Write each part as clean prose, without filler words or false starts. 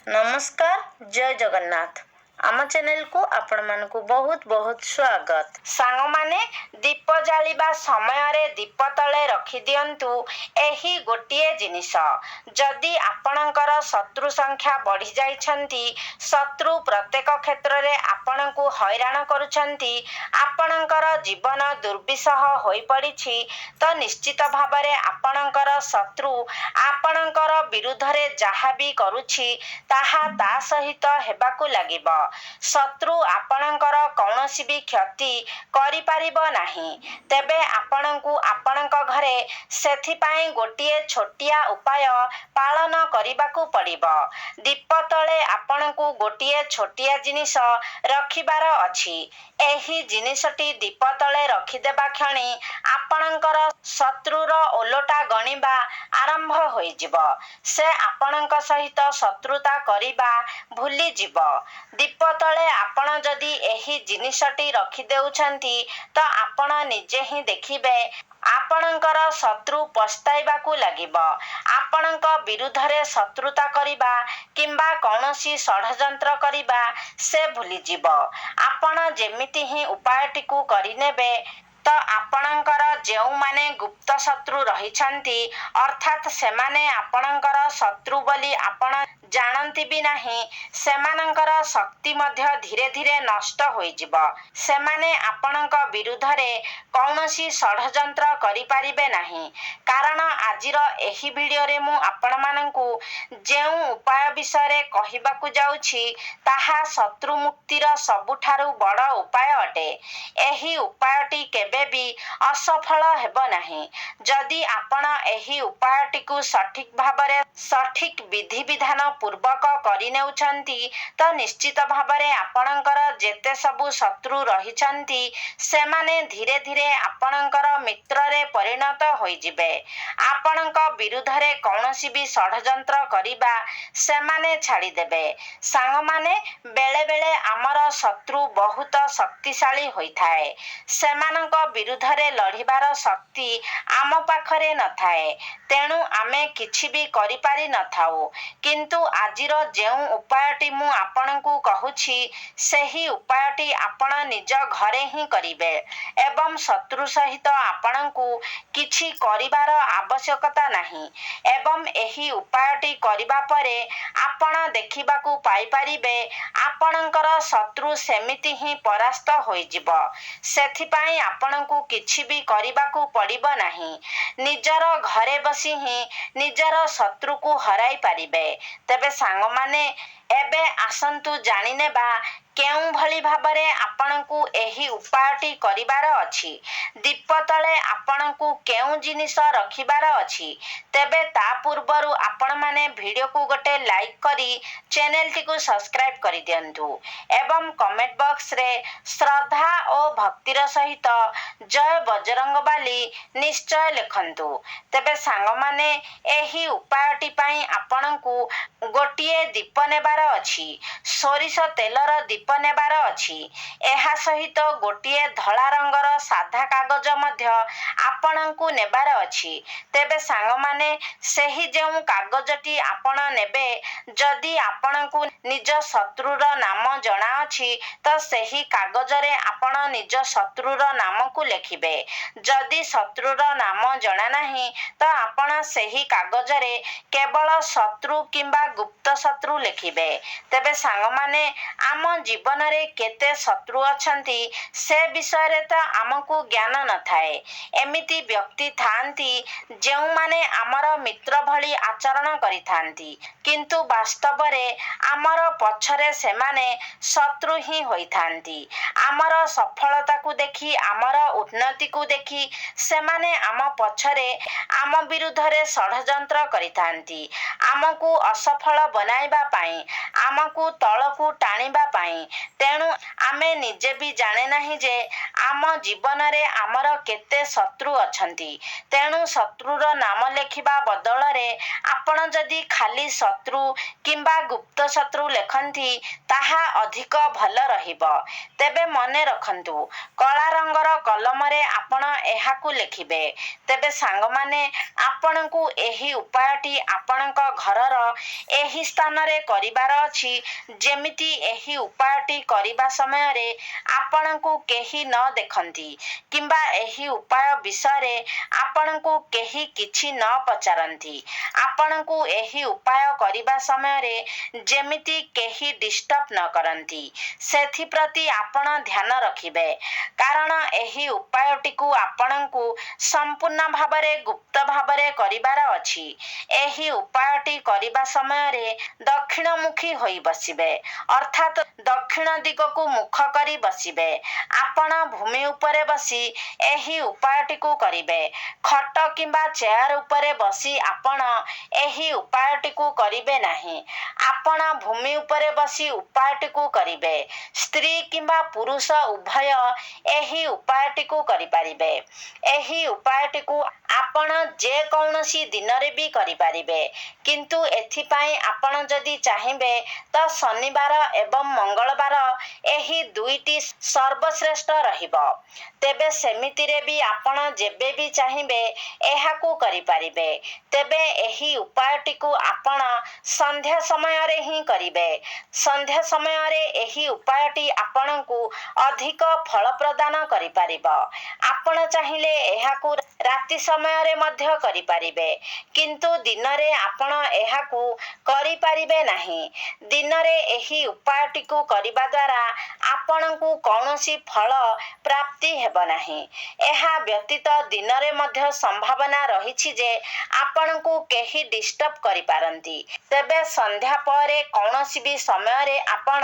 नमस्कार जय जगन्नाथ आम चैनल को आपण मानकु बहुत बहुत स्वागत। सांग माने दीप जालिबा समय रे दीप तले रखि दियंतु एही गोटिए जिनिस। जदि आपणकर शत्रु संख्या बढ़ी जाइछंती, शत्रु प्रत्येक क्षेत्र रे आपणकु हैरान करूछंती, आपणकर जीवन दुर्विसह होई पड़िछि, तो निश्चित भाबरे आपणकर शत्रु आपणकर विरुद्ध रे जाहा भी करूछि ताहा ता सहित हेबाकु लागिब। शत्रु आपणकर कौनसी भी क्षति करि परिबो नाही। तेबे आपणकु आपणक घरे सेथिपाई गोटिए छोटिया उपाय पालन करिबाकु पड़िबो। दीप तले आपणकु गोटिए छोटिया जिनिस रखिबार अछि। एही जिनिसटी दीप तले रखिदेबा क्षणी आपणकर शत्रुर ओलोटा गणिबा आरंभ होइजिब। से आपणक सहित शत्रुता करिबा भूली जिब। दीप तले आपण जदि एही जिनिसटी रखि देउछंती तो आपण निजे ही देखिबे आपणकर शत्रु पस्ताइबाकु लागिब। आपणक विरुद्ध रे शत्रुता करिबा किंबा कौनसी षडयंत्र करिबा से भूली जिब। आपण जेमिति ही उपायटिकु करिनेबे तो आपणकर जेउ माने गुप्त शत्रु रहिछंती अर्थात सेमाने आपणकर शत्रु बोली आपण जानती भी नाही, सेमानंकर शक्ति मध्य धीरे धीरे नष्ट होइजिब। सेमाने आपणक विरुद्ध रे कौनसी षडयंत्र करि परिबे नाही। कारण आजिर एही वीडियो रे मु आपण मानंकु जेउ उपाय विषय रे कहिबाकु जाउछि ताहा शत्रु मुक्तिर सबुठारु बड़ उपाय अटे। एही उपायटी केबे भी असफल हेबो नाही। जदि आपण एही उपायटिकु सठिक भाबरे सठिक विधि विधान पूर्वक करिनेउछंती तो निश्चित भाबरे आपणकर जेते सबु शत्रु रहिछंती सेमाने धीरे धीरे आपणकर मित्र रे परिणत होइजिबे। आपणक विरुद्ध रे कौनसी भी षडयंत्र करिबा सेमाने छाड़ी देबे। सांग माने बेले बेले आमर शत्रु बहुत शक्तिशाली होइथाए। सेमानक विरुद्ध रे लढिबार शक्ति आम पाखरे नथाए, तेणु आमे किछि भी करि पारि नथाउ। किंतु आजिर जेउ उपायटी मु आपणकु कहुछि सेही उपायटी आपण निज घरे ही करिबे एवं शत्रु सहित आपणकु किछि करिबार आवश्यकता नाही। एवं एही उपायटी करिबा परे आपण देखिबाकु पाई परिबे आपणकर शत्रु सेमिति ही परास्त होइजिब। सेथिपाई आपणकु किछि भी करिबाकु पड़िबो नाही। निजर घरे बसी ही निजर शत्रु को हराई पारिबे। तेबे सांग माने एबे आसंतु जानिनेबा केउ भली भाबरे आपणकु एही उपायटी करिबार अछि। दीप तले आपणकु केउ जिनिस रखिबार अछि। तेबे ता पूर्वरु आपण माने वीडियो को गोटे लाइक करी चैनल टी को सब्सक्राइब करि दियंतु एवं कमेंट बॉक्स रे श्रद्धा और भक्तिर सहित जय बजरंगबाली निश्चय लिखंतु। तेबे सांग माने एही उपायटी पाई आपणकु गोटिए दीप नेबार अछि। सोरिष तेलर दीप नेबार अछि। एहा सहित गोटिए धला रंगर साधा कागज मध्य आपणकु नेबार अछि। तेबे सांग माने सेही जेउ कागजटी आपण नेबे जदि आपणकु निज शत्रुर नाम जणा अछि तो सेही कागज रे आपण निज शत्रुर नाम को लेखिबे। जदि शत्रुर नाम जणा नाही तो आपण सेही कागज रे केवल शत्रु किंबा गुप्त शत्रु लेखिबे। तेबे सांग माने आम जीवन रे केते शत्रु अछंती से विषय रे तो आमको ज्ञान नथाए। एमिति व्यक्ति थांती जेउ माने आमर मित्र भली आचरण करिथांती, किंतु वास्तव रे आमर पछरे सेमाने शत्रु ही होइथांती। आमर सफलता को देखि आमर उन्नति को देखि सेमाने आम पछरे आम विरुद्ध रे षडयंत्र करिथांती। आमको असफल बनाइबा पाई, आमको तळकु टाणिबा पाई। तेणु आमे निजे भी जाने नाही जे आम जीवन रे आमर केते शत्रु अछंती। तेणु शत्रुर नाम लेखिबा बदल रे आपण जदि खाली शत्रु किंबा गुप्त शत्रु लेखंती ताहा अधिक भल रहिब। तेबे मने रखंतु कला रंगर कलम रे आपण एहाकु लेखिबे। तेबे सांग माने आपणकु एही उपायटी आपणक घरर एही स्थान रे करिबा କରିବାର ଅଛି ଯେମିତି ଏହି ଉପାୟଟି କରିବା ସମୟରେ ଆପଣଙ୍କୁ କେହି ନ ଦେଖନ୍ତି କିମ୍ବା ଏହି ଉପାୟ ବିଷୟରେ ଆପଣଙ୍କୁ କେହି କିଛି ନ ପଚାରନ୍ତି। ଆପଣଙ୍କୁ ଏହି ଉପାୟ କରିବା ସମୟରେ ଯେମିତି କେହି ଡିଷ୍ଟର୍ବ ନ କରନ୍ତି ସେଥିପ୍ରତି ଆପଣ ଧ୍ୟାନ ରଖିବେ। କାରଣ ଏହି ଉପାୟଟିକୁ ଆପଣଙ୍କୁ ସମ୍ପୂର୍ଣ୍ଣ ଭାବରେ ଗୁପ୍ତ ଭାବରେ କରିବାର ଅଛି। ଏହି ଉପାୟଟି କରିବା ସମୟରେ ଦକ୍ଷିଣମୁଖୀ ହୋଇ ବସିବେ, ଅର୍ଥାତ୍ ଦକ୍ଷିଣ ଦିଗକୁ ମୁଖ କରି ବସିବେ। ଆପଣ ଭୂମି ଉପରେ ବସି ଏହି ଉପାୟଟିକୁ କରିବେ। ଖଟ କିମ୍ବା ଚେୟାର ଉପରେ ବସି ଆପଣ ଏହି ଉପାୟଟିକୁ କରିବେ ନାହିଁ। ଆପଣ ଭୂମି ଉପରେ ବସି ଉପାୟଟିକୁ କରିବେ। ସ୍ତ୍ରୀ କିମ୍ବା ପୁରୁଷ ଉଭୟ ଏହି ଉପାୟଟିକୁ କରିପାରିବେ। ଏହି ଉପାୟଟିକୁ ଆପଣ ଯେକୌଣସି ଦିନରେ ବି କରିପାରିବେ, କିନ୍ତୁ ଏଥିପାଇଁ ଆପଣ ଯଦି ଚାହିଁବେ ତ ଶନିବାର ଏବଂ ମଙ୍ଗଳବାର ଏହି ଦୁଇଟି ସର୍ବଶ୍ରେଷ୍ଠ ରହିବ। ତେବେ ସେମିତିରେ ବି ଆପଣ ଯେବେ ବି ଚାହିଁବେ ଏହାକୁ କରିପାରିବେ। ତେବେ ଏହି ଉପାୟଟିକୁ ଆପଣ ସନ୍ଧ୍ୟା ସମୟରେ ହିଁ କରିବେ। ସନ୍ଧ୍ୟା ସମୟରେ ଏହି ଉପାୟଟି ଆପଣଙ୍କୁ ଅଧିକ ଫଳ ପ୍ରଦାନ କରିପାରିବ। ଆପଣ ଚାହିଁଲେ ଏହାକୁ ରାତି ସମୟରେ ମଧ୍ୟ କରିପାରିବେ, କିନ୍ତୁ ଦିନରେ ଆପଣ ଏହାକୁ କରିପାରିବେ ନାହିଁ। ଦିନରେ ଏହି ଉପାୟଟିକୁ କରିବା ଦ୍ୱାରା ଆପଣଙ୍କୁ କୌଣସି ଫଳ ପ୍ରାପ୍ତି ହେବ ନାହିଁ। ଏହା ବ୍ୟତୀତ ଦିନରେ ମଧ୍ୟ ସମ୍ଭାବନା ରହିଛି ଯେ ଆପଣଙ୍କୁ କେହି ଡିଷ୍ଟର୍ବ କରିପାରନ୍ତି। ତେବେ ସନ୍ଧ୍ୟା ପରେ କୌଣସି ବି ସମୟରେ ଆପଣ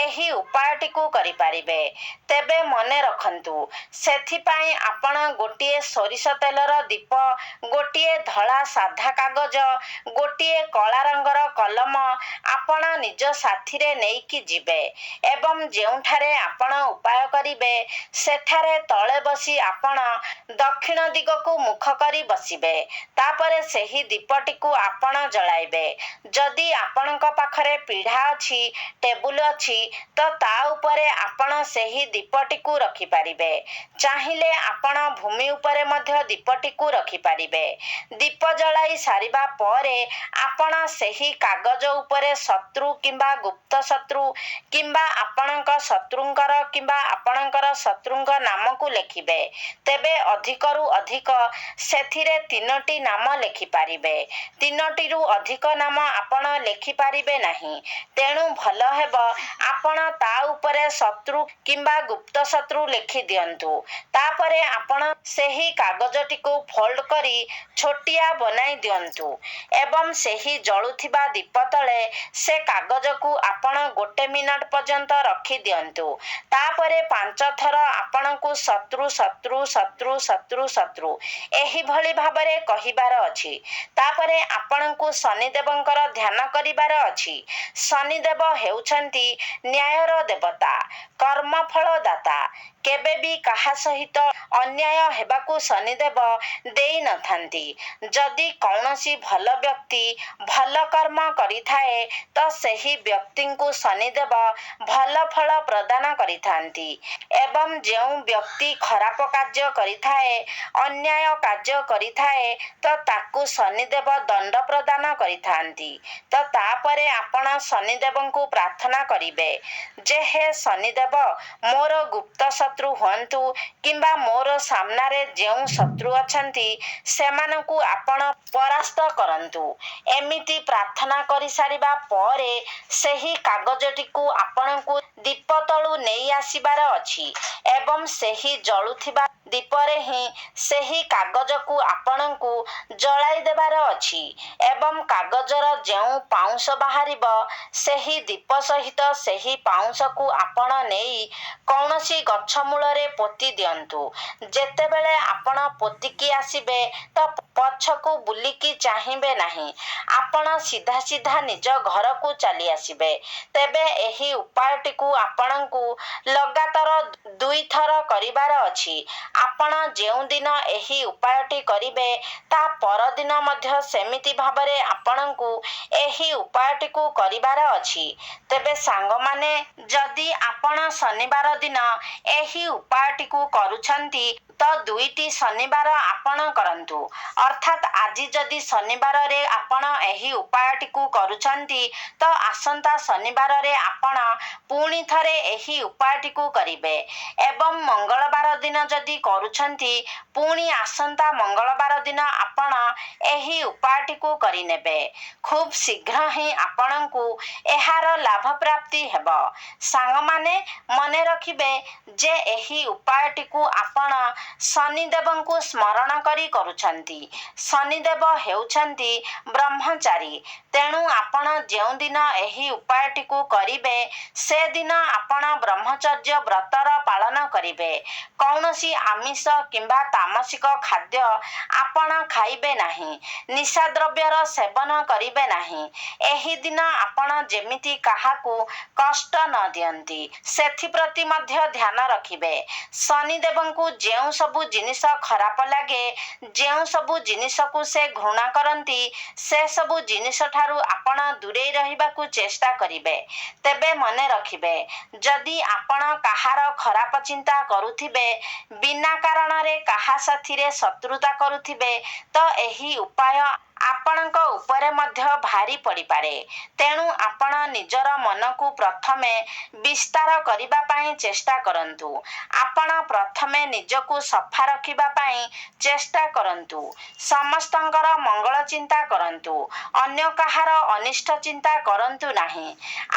ଏହି ଉପାୟଟିକୁ କରିପାରିବେ। ତେବେ ମନେ ରଖନ୍ତୁ, ସେଥିପାଇଁ ଆପଣ ଗୋଟିଏ ସୋରିଷ ତେଲର ଦୀପ, ଗୋଟିଏ ଧଳା ସାଧା କାଗଜ, ଗୋଟିଏ କଳା ରଙ୍ଗର କଲମ ଆପଣ ନିଜ ସାଥିରେ ନେଇକି ଯିବେ ଏବଂ ଯେଉଁଠାରେ ଆପଣ ଉପାୟ କରିବେ ସେଠାରେ ତଳେ ବସି ଆପଣ ଦକ୍ଷିଣ ଦିଗକୁ ମୁଖ କରି ବସିବେ। ତାପରେ ସେହି ଦୀପଟିକୁ ଆପଣ ଜଳାଇବେ। ଯଦି ଆପଣଙ୍କ ପାଖରେ ପିଢ଼ା ଅଛି, ଟେବୁଲ ଅଛି, ତ ତା ଉପରେ ଆପଣ ସେହି ଦୀପଟିକୁ ରଖିପାରିବେ। ଚାହିଁଲେ ଆପଣ ଭୂମି ଉପରେ ମଧ୍ୟ ଦୀପଟିକୁ ରଖିପାରିବେ। ଦୀପ ଜଳାଇ ସାରିବା ପରେ ଆପଣ ସେହି କାଗଜ ଉପରେ ଶତ୍ରୁ କିମ୍ବା ଗୁପ୍ତ ଶତ୍ରୁ କିମ୍ବା ଆପଣଙ୍କ ଶତ୍ରୁଙ୍କର କିମ୍ବା ଆପଣଙ୍କର ଶତ୍ରୁଙ୍କ ନାମକୁ ଲେଖିବେ। ତେବେ ଅଧିକରୁ ଅଧିକ ସେଥିରେ 3ଟି ନାମ ଲେଖିପାରିବେ। 3ଟିରୁ ଅଧିକ ନାମ ଆପଣ ଲେଖିପାରିବେ ନାହିଁ। ତେଣୁ ଭଲ ହେବ ଆପଣ ତା ଉପରେ ଶତ୍ରୁ କିମ୍ବା ଗୁପ୍ତ ଶତ୍ରୁ ଲେଖି ଦିଅନ୍ତୁ। ତାପରେ ଆପଣ ସେହି କାଗଜଟିକୁ ଫୋଲ୍ଡ କରି ଛୋଟିଆ ବନାଇ ଦିଅନ୍ତୁ ଏବଂ ସେହି ଜଳୁଥିବା ଦୀପ ତଳେ ସେ କାଗଜକୁ ଆପଣ 1 ମିନିଟ୍ ପର୍ଯ୍ୟନ୍ତ ରଖି ଦିଅନ୍ତୁ। ତାପରେ 5 ଥର ଆପଣଙ୍କୁ ଶତ୍ରୁ ଶତ୍ରୁ ଶତ୍ରୁ ଶତ୍ରୁ ଶତ୍ରୁ ଏହିଭଳି ଭାବରେ କହିବାର ଅଛି। ତାପରେ ଆପଣଙ୍କୁ ଶନିଦେବଙ୍କର ଧ୍ୟାନ କରିବାର ଅଛି। ଶନିଦେବ ହେଉଛନ୍ତି ନ୍ୟାୟର ଦେବତା, କର୍ମଫଳ ଦାତା। କେବେ ବି କାହା ସହିତ ଅନ୍ୟାୟ ହେବାକୁ ଶନିଦେବ ଦେଇନଥାନ୍ତି। ଯଦି କୌଣସି ଭଲ ବ୍ୟକ୍ତି ଭଲ କର୍ମ କରିଥାଏ ତ ସେହି ବ୍ୟକ୍ତିଙ୍କୁ ଶନିଦେବ ଭଲ ଫଳ ପ୍ରଦାନ କରିଥାନ୍ତି ଏବଂ ଯେଉଁ ବ୍ୟକ୍ତି ଖରାପ କାର୍ଯ୍ୟ କରିଥାଏ, ଅନ୍ୟାୟ କାର୍ଯ୍ୟ କରିଥାଏ ତ ତାକୁ ଶନିଦେବ ଦଣ୍ଡ ପ୍ରଦାନ କରିଥାନ୍ତି। ତ ତାପରେ ଆପଣ ଶନିଦେବଙ୍କୁ ପ୍ରାର୍ଥନା କରିବେ ଯେ ହେ ଶନିଦେବ, ମୋର ଗୁପ୍ତ ଶତ୍ରୁ ହୁଅନ୍ତୁ କିମ୍ବା ମୋର ସାମ୍ନାରେ ଯେଉଁ ଶତ୍ରୁ ଅଛନ୍ତି ସେମାନଙ୍କୁ ଆପଣ ପରାସ୍ତ କରନ୍ତୁ। ଏମିତି ପ୍ରାର୍ଥନା କରିସାରିବା ପରେ ସେହି କାଗଜଟିକୁ ଆପଣଙ୍କୁ ଦୀପ ତଳୁ ନେଇ ଆସିବାର ଅଛି ଏବଂ ସେହି ଜଳୁଥିବା ଦୀପରେ ହିଁ ସେହି କାଗଜକୁ ଆପଣଙ୍କୁ ଜଳାଇ ଦେବାର ଅଛି ଏବଂ କାଗଜର ଯେଉଁ ପାଉଁଶ ବାହାରିବ ସେହି ଦୀପ ସହିତ ସେହି ପାଉଁଶକୁ ଆପଣ ନେଇ କୌଣସି ଗଛ ମୂଳରେ ପୋତି ଦିଅନ୍ତୁ। ଯେତେବେଳେ ଆପଣ ପୋତିକି ଆସିବେ ତ ପଛକୁ ବୁଲିକି ଚାହିଁବେ ନାହିଁ। ଆପଣ ସିଧା ସିଧା ନିଜ ଘରକୁ ଚାଲି ଆସିବେ। ତେବେ ଏହି ଉପାୟଟିକୁ ଆପଣଙ୍କୁ ଲଗାତାର 2 ଥର କରିବାର ଅଛି। ଆପଣ ଯେଉଁଦିନ ଏହି ଉପାୟଟି କରିବେ ତା ପରଦିନ ମଧ୍ୟ ସେମିତି ଭାବରେ ଆପଣଙ୍କୁ ଏହି ଉପାୟଟିକୁ କରିବାର ଅଛି। ତେବେ ସାଙ୍ଗମାନେ, ଯଦି ଆପଣ ଶନିବାର ଦିନ ଏହି ଉପାୟଟିକୁ କରୁଛନ୍ତି ତ 2ଟି ଶନିବାର ଆପଣ କରନ୍ତୁ। ଅର୍ଥାତ୍ ଆଜି ଯଦି ଶନିବାରରେ ଆପଣ ଏହି ଉପାୟଟିକୁ କରୁଛନ୍ତି ତ ଆସନ୍ତା ଶନିବାରରେ ଆପଣ ପୁଣି ଥରେ ଏହି ଉପାୟଟିକୁ କରିବେ ଏବଂ ମଙ୍ଗଳବାର ଦିନ ଯଦି କରୁଛନ୍ତି ପୁଣି ଆସନ୍ତା ମଙ୍ଗଳବାର ଦିନ ଆପଣ ଏହି ଉପାୟଟିକୁ କରିନେବେ। ଖୁବ୍ ଶୀଘ୍ର ହିଁ ଆପଣଙ୍କୁ ଏହାର ଲାଭ ପ୍ରାପ୍ତି ହେବ। ସାଙ୍ଗମାନେ ମନେ ରଖିବେ ଯେ ଏହି ଉପାୟଟିକୁ ଆପଣ ଶନିଦେବଙ୍କୁ ସ୍ମରଣ କରି କରୁଛନ୍ତି। ଶନିଦେବ ହେଉଛନ୍ତି ବ୍ରହ୍ମଚାରୀ। ତେଣୁ ଆପଣ ଯେଉଁଦିନ ଏହି ଉପାୟଟିକୁ କରିବେ ସେଦିନ ଆପଣ ବ୍ରହ୍ମଚର୍ଯ୍ୟ ବ୍ରତର ପାଳନ କରିବେ। କୌଣସି ଆମିଷ କିମ୍ବା ତାମସିକ ଖାଦ୍ୟ ଆପଣ ଖାଇବେ ନାହିଁ। ନିଶାଦ୍ରବ୍ୟର ସେବନ କରିବେ ନାହିଁ। ଏହି ଦିନ ଆପଣ ଯେମିତି କାହାକୁ କଷ୍ଟ ନ ଦିଅନ୍ତି ସେଥିପ୍ରତି ମଧ୍ୟ ଧ୍ୟାନ ରଖିବେ। ଶନିଦେବଙ୍କୁ ଯେଉଁ ସବୁ ଜିନିଷ ଖରାପ ଲାଗେ, ଯେଉଁ ସବୁ ଜିନିଷକୁ ସେ ଘୃଣା କରନ୍ତି ସେସବୁ ଜିନିଷଠାରୁ ଆପଣ ଦୂରେଇ ରହିବାକୁ ଚେଷ୍ଟା କରିବେ। ତେବେ ମନେ ରଖିବେ, ଯଦି ଆପଣ କାହାର ଖରାପ ଚିନ୍ତା କରୁଥିବେ, ବିନା କାରଣରେ କାହା ସାଥିରେ ଶତ୍ରୁତା କରୁଥିବେ ତ ଏହି ଉପାୟ ଆପଣଙ୍କ ଉପରେ ମଧ୍ୟ ଭାରି ପଡ଼ିପାରେ। ତେଣୁ ଆପଣ ନିଜର ମନକୁ ପ୍ରଥମେ ବିସ୍ତାର କରିବା ପାଇଁ ଚେଷ୍ଟା କରନ୍ତୁ। ଆପଣ ପ୍ରଥମେ ନିଜକୁ ସଫା ରଖିବା ପାଇଁ ଚେଷ୍ଟା କରନ୍ତୁ। ସମସ୍ତଙ୍କର ମଙ୍ଗଳ ଚିନ୍ତା କରନ୍ତୁ। ଅନ୍ୟ କାହାର ଅନିଷ୍ଟ ଚିନ୍ତା କରନ୍ତୁ ନାହିଁ।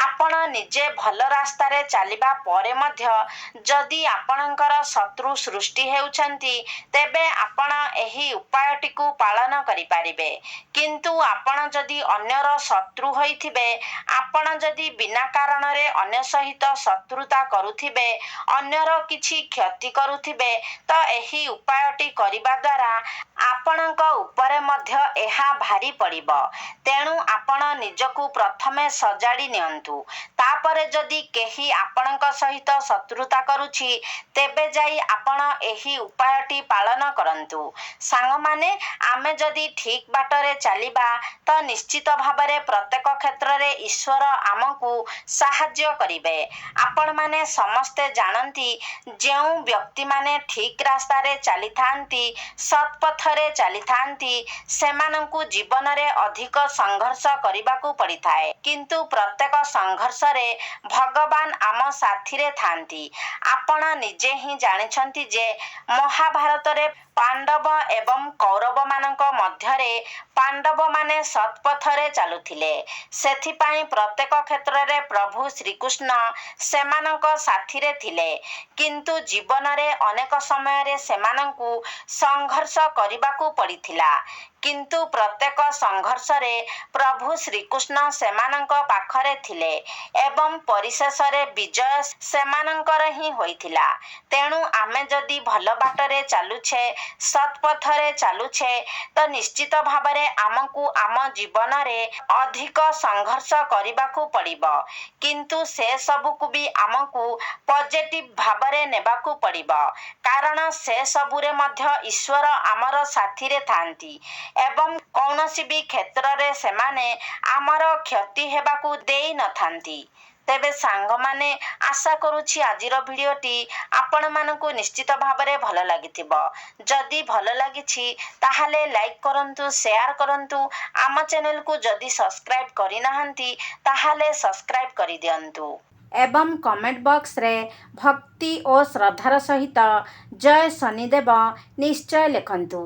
ଆପଣ ନିଜେ ଭଲ ରାସ୍ତାରେ ଚାଲିବା ପରେ ମଧ୍ୟ ଯଦି ଆପଣଙ୍କର ଶତ୍ରୁ ସୃଷ୍ଟି ହେଉଛନ୍ତି ତେବେ ଆପଣ ଏହି ଉପାୟଟିକୁ ପାଳନ କରିପାରିବେ। କିନ୍ତୁ ଆପଣ ଯଦି ଅନ୍ୟର ଶତ୍ରୁ ହୋଇଥିବେ, ଆପଣ ଯଦି ବିନା କାରଣରେ ଅନ୍ୟ ସହିତ ଶତ୍ରୁତା କରୁଥିବେ, ଅନ୍ୟର କିଛି କ୍ଷତି କରୁଥିବେ ତ ଏହି ଉପାୟଟି କରିବା ଦ୍ୱାରା ଆପଣଙ୍କ ଉପରେ ମଧ୍ୟ ଏହା ଭାରି ପଡ଼ିବ। ତେଣୁ ଆପଣ ନିଜକୁ ପ୍ରଥମେ ସଜାଡ଼ି ନିଅନ୍ତୁ। ତାପରେ ଯଦି କେହି ଆପଣଙ୍କ ସହିତ ଶତ୍ରୁତା କରୁଛି ତେବେ ଯାଇ ଆପଣ ଏହି ଉପାୟଟି ପାଳନ କରନ୍ତୁ। ସାଙ୍ଗମାନେ ଆମେ ଯଦି ଠିକ୍ ବାଟରେ ଚାଲିବା ତ ନିଶ୍ଚିତ ଭାବରେ ପ୍ରତ୍ୟେକ କ୍ଷେତ୍ରରେ ଈଶ୍ୱର ଆମକୁ ସାହାଯ୍ୟ କରିବେ। ଆପଣମାନେ ସମସ୍ତେ ଜାଣନ୍ତି ଯେଉଁ ବ୍ୟକ୍ତିମାନେ ଠିକ୍ ରାସ୍ତାରେ ଚାଲିଥାନ୍ତି, ସତ୍ ପଥରେ ଚାଲିଥାନ୍ତି ସେମାନଙ୍କୁ ଜୀବନରେ ଅଧିକ ସଂଘର୍ଷ କରିବାକୁ ପଡ଼ିଥାଏ। କିନ୍ତୁ ପ୍ରତ୍ୟେକ ସଂଘର୍ଷରେ ଭଗବାନ ଆମ ସାଥିରେ ଥାନ୍ତି। ଆପଣ ନିଜେ ହିଁ ଜାଣିଛନ୍ତି ଯେ ମହାଭାରତରେ ପାଣ୍ଡବ ଏବଂ କୌରବମାନଙ୍କ ମଧ୍ୟରେ ପାଣ୍ଡବମାନେ ସତ୍ ପଥରେ ଚାଲୁଥିଲେ। ସେଥିପାଇଁ ପ୍ରତ୍ୟେକ କ୍ଷେତ୍ରରେ ପ୍ରଭୁ ଶ୍ରୀକୃଷ୍ଣ ସେମାନଙ୍କ ସାଥିରେ ଥିଲେ। କିନ୍ତୁ ଜୀବନରେ ଅନେକ ସମୟରେ ସେମାନଙ୍କୁ ସଂଘର୍ଷ କରିବାକୁ ପଡ଼ିଥିଲା। କିନ୍ତୁ ପ୍ରତ୍ୟେକ ସଂଘର୍ଷରେ ପ୍ରଭୁ ଶ୍ରୀକୃଷ୍ଣ ସେମାନଙ୍କ ପାଖରେ ଥିଲେ ଏବଂ ପରିଶେଷରେ ବିଜୟ ସେମାନଙ୍କର ହିଁ ହୋଇଥିଲା। ତେଣୁ ଆମେ ଯଦି ଭଲ ବାଟରେ ଚାଲୁଛେ, ସତ୍ ପଥରେ ଚାଲୁଛେ ତ ନିଶ୍ଚିତ ଭାବରେ ଆମକୁ ଆମ ଜୀବନରେ ଅଧିକ ସଂଘର୍ଷ କରିବାକୁ ପଡ଼ିବ। କିନ୍ତୁ ସେ ସବୁକୁ ବି ଆମକୁ ପଜିଟିଭ୍ ଭାବରେ ନେବାକୁ ପଡ଼ିବ। କାରଣ ସେ ସବୁରେ ମଧ୍ୟ ଈଶ୍ୱର ଆମର ସାଥିରେ ଥାନ୍ତି ଏବଂ କୌଣସି ବି କ୍ଷେତ୍ରରେ ସେମାନେ ଆମର କ୍ଷତି ହେବାକୁ ଦେଇନଥାନ୍ତି। ତେବେ ସାଙ୍ଗମାନେ ଆଶା କରୁଛି ଆଜିର ଭିଡ଼ିଓଟି ଆପଣମାନଙ୍କୁ ନିଶ୍ଚିତ ଭାବରେ ଭଲ ଲାଗିଥିବ। ଯଦି ଭଲ ଲାଗିଛି ତାହେଲେ ଲାଇକ୍ କରନ୍ତୁ, ସେୟାର କରନ୍ତୁ। ଆମ ଚ୍ୟାନେଲକୁ ଯଦି ସବସ୍କ୍ରାଇବ୍ କରିନାହାନ୍ତି ତାହେଲେ ସବସ୍କ୍ରାଇବ୍ କରିଦିଅନ୍ତୁ। ଏବଂ କମେଣ୍ଟ ବକ୍ସରେ ଭକ୍ତି ଓ ଶ୍ରଦ୍ଧାର ସହିତ ଜୟ ଶନିଦେବ ନିଶ୍ଚୟ ଲେଖନ୍ତୁ।